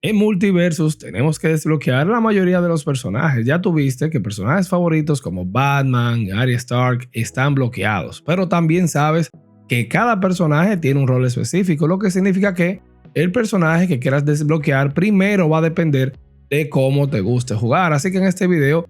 En Multiversus tenemos que desbloquear la mayoría de los personajes. Ya tuviste que personajes favoritos como Batman, Arya Stark están bloqueados, pero también sabes que cada personaje tiene un rol específico, lo que significa que el personaje que quieras desbloquear primero va a depender de cómo te guste jugar. Así que en este video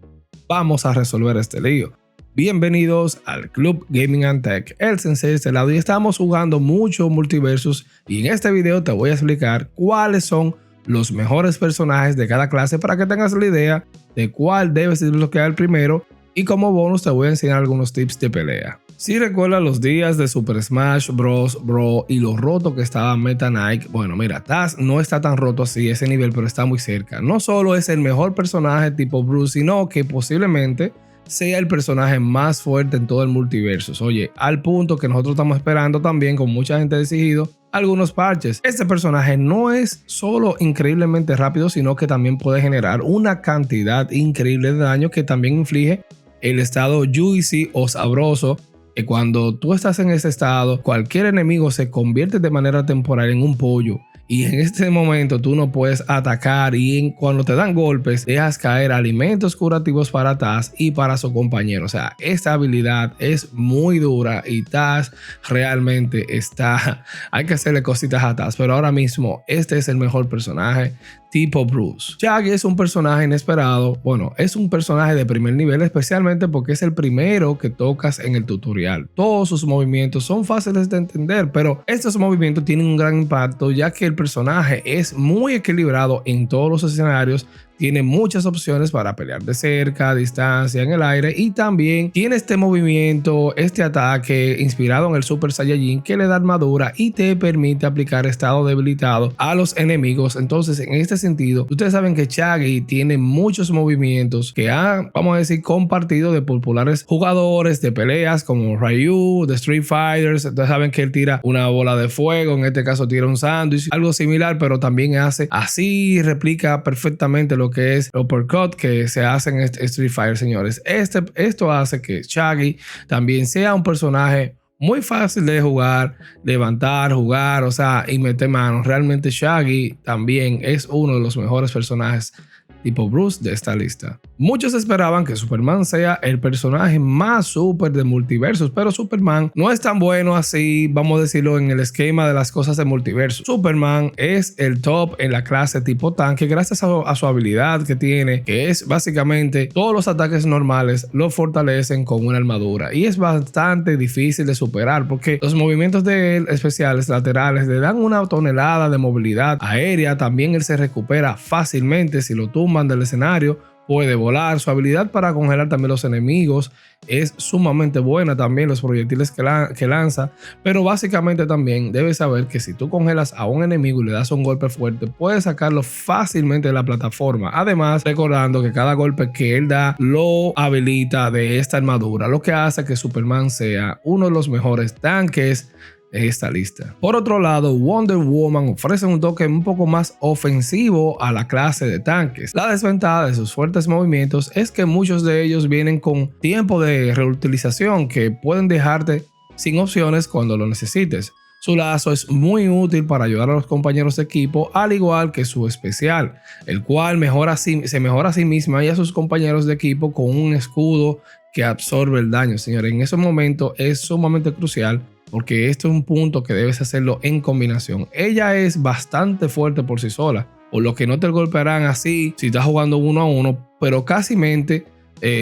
vamos a resolver este lío. Bienvenidos al Club Gaming and Tech, el sensei de este lado, y estamos jugando mucho Multiversus, y en este video te voy a explicar cuáles son los mejores personajes de cada clase para que tengas la idea de cuál debes desbloquear primero, y como bonus te voy a enseñar algunos tips de pelea. Si recuerdas los días de Super Smash Bros. Bro y lo roto que estaba Meta Knight, bueno mira, Taz no está tan roto así ese nivel, pero está muy cerca. No solo es el mejor personaje tipo Bruce, sino que posiblemente sea el personaje más fuerte en todo el multiverso. Oye, al punto que nosotros estamos esperando también, con mucha gente decidido, algunos parches. Este personaje no es solo increíblemente rápido, sino que también puede generar una cantidad increíble de daño que también inflige el estado juicy o sabroso, que cuando tú estás en ese estado, cualquier enemigo se convierte de manera temporal en un pollo. Y en este momento tú no puedes atacar, y cuando te dan golpes dejas caer alimentos curativos para Taz y para su compañero. O sea, esta habilidad es muy dura y Taz realmente está... Hay que hacerle cositas a Taz, pero ahora mismo este es el mejor personaje tipo Bruce. Shaggy es un personaje inesperado. Bueno, es un personaje de primer nivel, especialmente porque es el primero que tocas en el tutorial. Todos sus movimientos son fáciles de entender, pero estos movimientos tienen un gran impacto, ya que el personaje es muy equilibrado en todos los escenarios. Tiene muchas opciones para pelear de cerca, a distancia, en el aire, y también tiene este movimiento, este ataque inspirado en el Super Saiyajin que le da armadura y te permite aplicar estado debilitado a los enemigos. Entonces, en este sentido, ustedes saben que Shaggy tiene muchos movimientos que han, vamos a decir, compartido de populares jugadores de peleas como Ryu, de Street Fighters. Ustedes saben que él tira una bola de fuego, en este caso tira un sándwich, algo similar, pero también hace así, replica perfectamente lo que es el uppercut que se hace en Street Fighter, señores. Esto hace que Shaggy también sea un personaje muy fácil de jugar, levantar, jugar, o sea, y meter manos. Realmente Shaggy también es uno de los mejores personajes tipo Bruce de esta lista. Muchos esperaban que Superman sea el personaje más super de Multiversus, pero Superman no es tan bueno así, vamos a decirlo, en el esquema de las cosas de Multiversus. Superman es el top en la clase tipo tanque gracias a su habilidad que tiene, que es básicamente todos los ataques normales lo fortalecen con una armadura, y es bastante difícil de superar porque los movimientos de él especiales laterales le dan una tonelada de movilidad aérea. También él se recupera fácilmente si lo tumban del escenario, puede volar. Su habilidad para congelar también los enemigos es sumamente buena, también los proyectiles que lanza, pero básicamente también debes saber que si tú congelas a un enemigo y le das un golpe fuerte, puedes sacarlo fácilmente de la plataforma. Además, recordando que cada golpe que él da lo habilita de esta armadura, lo que hace que Superman sea uno de los mejores tanques de esta lista. Por otro lado, Wonder Woman ofrece un toque un poco más ofensivo a la clase de tanques. La desventaja de sus fuertes movimientos es que muchos de ellos vienen con tiempo de reutilización que pueden dejarte sin opciones cuando lo necesites. Su lazo es muy útil para ayudar a los compañeros de equipo, al igual que su especial, el cual se mejora a sí misma y a sus compañeros de equipo con un escudo que absorbe el daño. Señores, en ese momento es sumamente crucial, porque este es un punto que debes hacerlo en combinación. Ella es bastante fuerte por sí sola, por lo que no te golpearán así si estás jugando 1 a 1, pero casi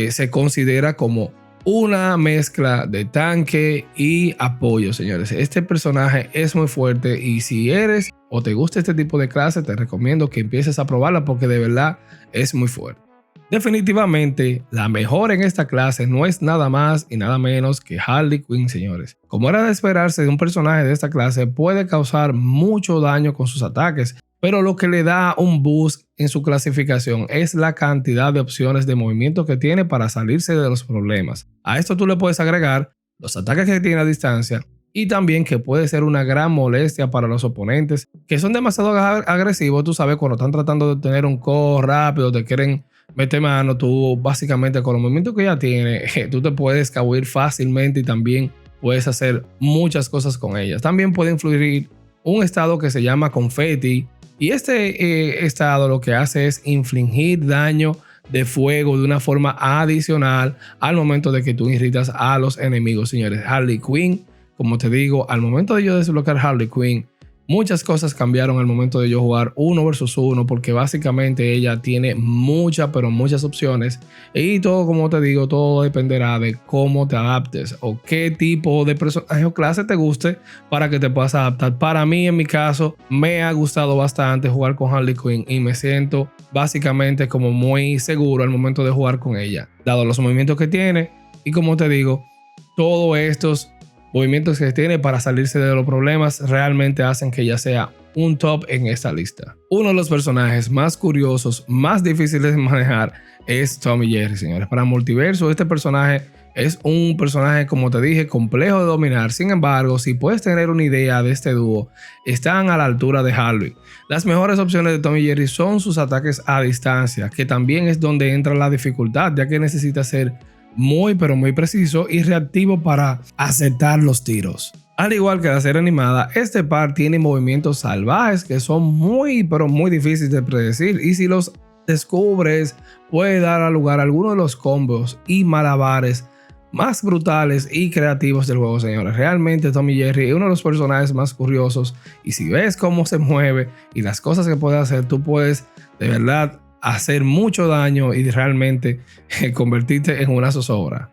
se considera como una mezcla de tanque y apoyo, señores. Este personaje es muy fuerte, y si eres o te gusta este tipo de clase, te recomiendo que empieces a probarla porque de verdad es muy fuerte. Definitivamente, la mejor en esta clase no es nada más y nada menos que Harley Quinn, señores. Como era de esperarse de un personaje de esta clase, puede causar mucho daño con sus ataques, pero lo que le da un boost en su clasificación es la cantidad de opciones de movimiento que tiene para salirse de los problemas. A esto tú le puedes agregar los ataques que tiene a distancia, y también que puede ser una gran molestia para los oponentes que son demasiado agresivos. Tú sabes, cuando están tratando de tener un core rápido, te quieren meter mano, tú básicamente con los movimientos que ella tiene, tú te puedes escabuir fácilmente, y también puedes hacer muchas cosas con ellas. También puede influir un estado que se llama confeti. Y este estado lo que hace es infligir daño de fuego de una forma adicional al momento de que tú irritas a los enemigos, señores. Harley Quinn, como te digo, al momento de yo desbloquear Harley Quinn, muchas cosas cambiaron al momento de yo jugar 1 versus 1, porque básicamente ella tiene muchas, pero muchas opciones. Y todo, como te digo, todo dependerá de cómo te adaptes o qué tipo de personaje o clase te guste para que te puedas adaptar. Para mí, en mi caso, me ha gustado bastante jugar con Harley Quinn y me siento básicamente como muy seguro al momento de jugar con ella, dado los movimientos que tiene. Y como te digo, todos estos movimientos que tiene para salirse de los problemas realmente hacen que ella sea un top en esta lista. Uno de los personajes más curiosos, más difíciles de manejar es Tommy Jerry, señores. Para Multiverso, este personaje es un personaje, como te dije, complejo de dominar. Sin embargo, si puedes tener una idea de este dúo, están a la altura de Harley. Las mejores opciones de Tommy Jerry son sus ataques a distancia, que también es donde entra la dificultad, ya que necesita ser muy pero muy preciso y reactivo para aceptar los tiros. Al igual que la serie animada, este par tiene movimientos salvajes que son muy pero muy difíciles de predecir, y si los descubres puede dar lugar a alguno de los combos y malabares más brutales y creativos del juego, señores. Realmente Tommy Jerry es uno de los personajes más curiosos, y si ves cómo se mueve y las cosas que puede hacer, tú puedes de verdad hacer mucho daño y realmente convertirte en una zozobra.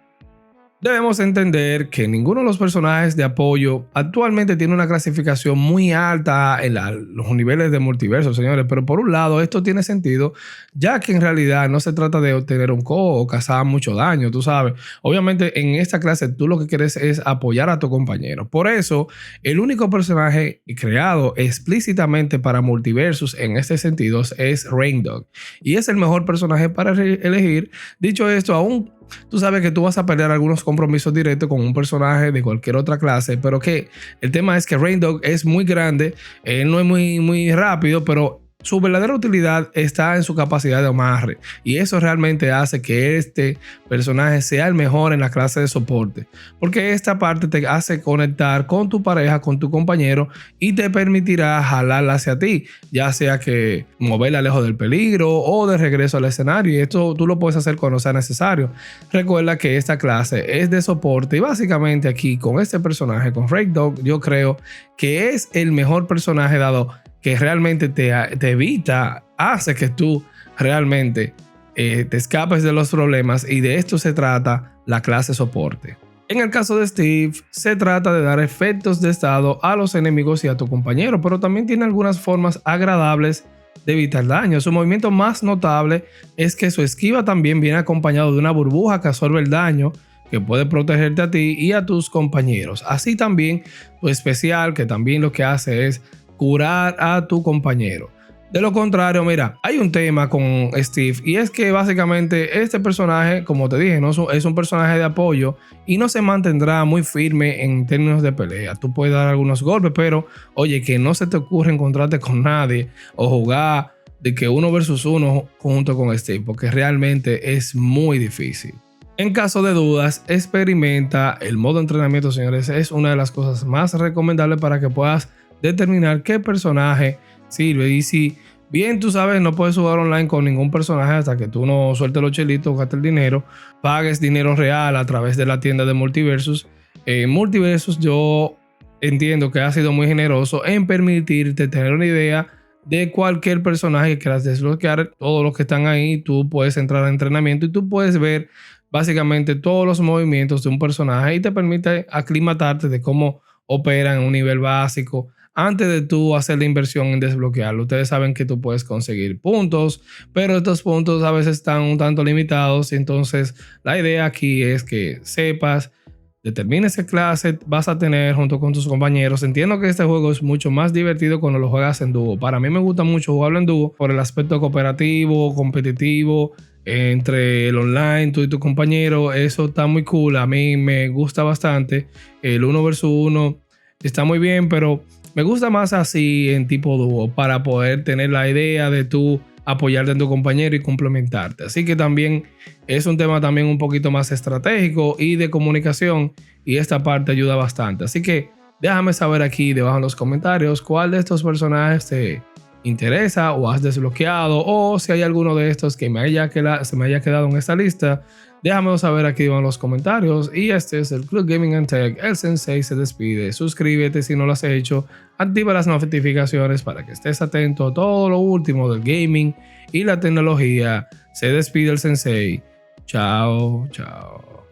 Debemos entender que ninguno de los personajes de apoyo actualmente tiene una clasificación muy alta en los niveles de multiverso, señores. Pero por un lado, esto tiene sentido, ya que en realidad no se trata de obtener un combo o causar mucho daño, tú sabes. Obviamente, en esta clase tú lo que quieres es apoyar a tu compañero. Por eso, el único personaje creado explícitamente para multiversos en este sentido es Raindog. Y es el mejor personaje para elegir. Dicho esto, aún tú sabes que tú vas a perder algunos compromisos directos con un personaje de cualquier otra clase, pero que el tema es que Raindog es muy grande, él no es muy rápido, pero su verdadera utilidad está en su capacidad de amarre, y eso realmente hace que este personaje sea el mejor en la clase de soporte, porque esta parte te hace conectar con tu pareja, con tu compañero, y te permitirá jalarla hacia ti, ya sea que moverla lejos del peligro o de regreso al escenario, y esto tú lo puedes hacer cuando sea necesario. Recuerda que esta clase es de soporte, y básicamente aquí con este personaje, con Raindog, yo creo que es el mejor personaje, dado que realmente te evita, hace que tú realmente te escapes de los problemas, y de esto se trata la clase soporte. En el caso de Steve, se trata de dar efectos de estado a los enemigos y a tu compañero, pero también tiene algunas formas agradables de evitar daño. Su movimiento más notable es que su esquiva también viene acompañado de una burbuja que absorbe el daño, que puede protegerte a ti y a tus compañeros. Así también tu especial, que también lo que hace es curar a tu compañero. De lo contrario, mira, hay un tema con Steve, y es que básicamente este personaje, como te dije, no es un personaje de apoyo y no se mantendrá muy firme en términos de pelea. Tú puedes dar algunos golpes, pero oye, que no se te ocurre encontrarte con nadie o jugar de que 1 versus 1 junto con Steve, porque realmente es muy difícil. En caso de dudas, experimenta el modo entrenamiento, señores. Es una de las cosas más recomendables para que puedas determinar qué personaje sirve. Y si bien tú sabes, no puedes jugar online con ningún personaje hasta que tú no sueltes los chelitos, gastes el dinero, pagues dinero real a través de la tienda de Multiversus. Multiversus, yo entiendo que ha sido muy generoso en permitirte tener una idea de cualquier personaje que quieras desbloquear. Todos los que están ahí, tú puedes entrar a entrenamiento y tú puedes ver básicamente todos los movimientos de un personaje, y te permite aclimatarte de cómo operan en un nivel básico antes de tú hacer la inversión en desbloquearlo. Ustedes saben que tú puedes conseguir puntos, pero estos puntos a veces están un tanto limitados, y entonces la idea aquí es que sepas, determines qué clase vas a tener junto con tus compañeros. Entiendo que este juego es mucho más divertido cuando lo juegas en dúo. Para mí me gusta mucho jugarlo en dúo por el aspecto cooperativo, competitivo, entre el online, tú y tu compañero. Eso está muy cool, a mí me gusta bastante. El 1 versus 1 está muy bien, pero me gusta más así en tipo dúo, para poder tener la idea de tú apoyarte en tu compañero y complementarte. Así que también es un tema también un poquito más estratégico y de comunicación, y esta parte ayuda bastante. Así que Déjame saber aquí debajo en los comentarios cuál de estos personajes te interesa o has desbloqueado, o si hay alguno de estos que se me haya quedado en esta lista. Déjamelo saber aquí en los comentarios. Y este es el Club Gaming and Tech. El Sensei se despide. Suscríbete si no lo has hecho. Activa las notificaciones para que estés atento a todo lo último del gaming y la tecnología. Se despide el Sensei. Chao, chao.